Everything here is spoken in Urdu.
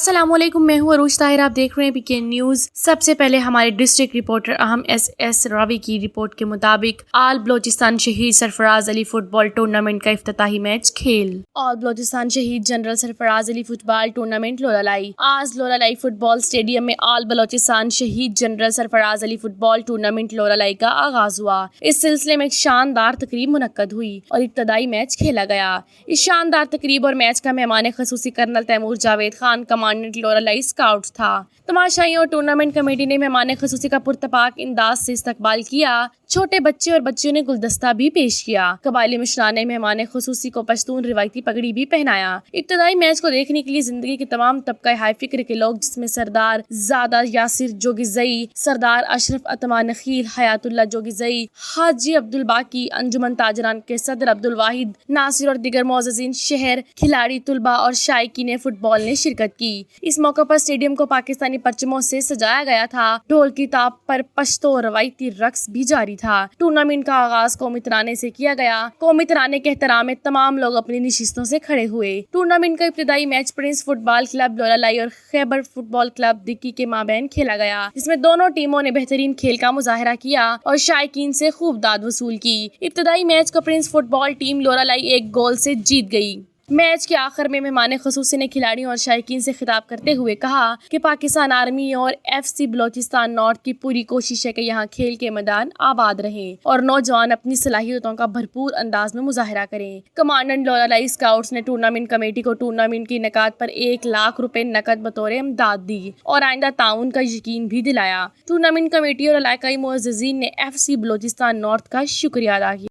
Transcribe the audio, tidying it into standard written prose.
السلام علیکم، میں ہوں عروج طاہر، آپ دیکھ رہے ہیں پی کے نیوز۔ سب سے پہلے ہمارے ڈسٹرکٹ رپورٹر اہم ایس راوی کی رپورٹ کے مطابق آل بلوچستان شہید سرفراز علی فٹ بال ٹورنامنٹ کا افتتاحی میچ کھیل۔ آل بلوچستان شہید جنرل سرفراز علی فٹ بال ٹورنامنٹ لولالائی۔ آج لولالائی فٹ بال اسٹیڈیم میں آل بلوچستان شہید جنرل سرفراز علی فٹ بال ٹورنامنٹ لولالائی کا آغاز ہوا۔ اس سلسلے میں ایک شاندار تقریب منعقد ہوئی اور ابتدائی میچ کھیلا گیا۔ اس شاندار تقریب اور میچ کا مہمان خصوصی colonel Taimur Javed Khan commandant Loralai scouts تھا۔ تماشائیوں اور ٹورنامنٹ کمیٹی نے مہمان خصوصی کا پرتپاک انداز سے استقبال کیا۔ چھوٹے بچے اور بچیوں نے گلدستہ بھی پیش کیا۔ قبائلی مشران نے مہمان خصوصی کو پشتون روایتی پگڑی بھی پہنایا۔ ابتدائی میچ کو دیکھنے کے لیے زندگی کے تمام طبقہ ہائے فکر کے لوگ، جس میں سردار زادہ یاسر جوگیزئی، سردار اشرف اتما نخیل، حیات اللہ جوگیزئی، حاجی عبدالباقی، انجمن تاجران کے صدر عبدالواحد ناصر اور دیگر معززین شہر، کھلاڑی، طلباء اور شائقین فٹ بال نے شرکت کی۔ اس موقع پر اسٹیڈیم کو پاکستانی پرچموں سے سجایا گیا تھا۔ ڈھول کی تاپ پر پشتو روایتی رقص بھی جاری تھا۔ ٹورنامنٹ کا آغاز قومی ترانے سے کیا گیا۔ قومی ترانے کے احترام میں تمام لوگ اپنی نشستوں سے کھڑے ہوئے۔ ٹورنامنٹ کا ابتدائی میچ پرنس فٹ بال کلب لولالائی اور خیبر فٹ بال کلب دکی کے مابین کھیلا گیا، جس میں دونوں ٹیموں نے بہترین کھیل کا مظاہرہ کیا اور شائقین سے خوب داد وصول کی۔ ابتدائی میچ کو پرنس فٹ بال ٹیم لولالائی 1 گول سے جیت گئی۔ میچ کے آخر میں مہمان خصوصی نے کھلاڑیوں اور شائقین سے خطاب کرتے ہوئے کہا کہ پاکستان آرمی اور FC بلوچستان نارتھ کی پوری کوشش ہے کہ یہاں کھیل کے میدان آباد رہیں اور نوجوان اپنی صلاحیتوں کا بھرپور انداز میں مظاہرہ کریں۔ کمانڈنٹ لولالائی اسکاؤٹس نے ٹورنامنٹ کمیٹی کو ٹورنامنٹ کی انعقاد پر 1 لاکھ روپے نقد بطور امداد دی اور آئندہ تعاون کا یقین بھی دلایا۔ ٹورنامنٹ کمیٹی اور علاقائی معززین نے FC بلوچستان نارتھ کا شکریہ ادا کیا۔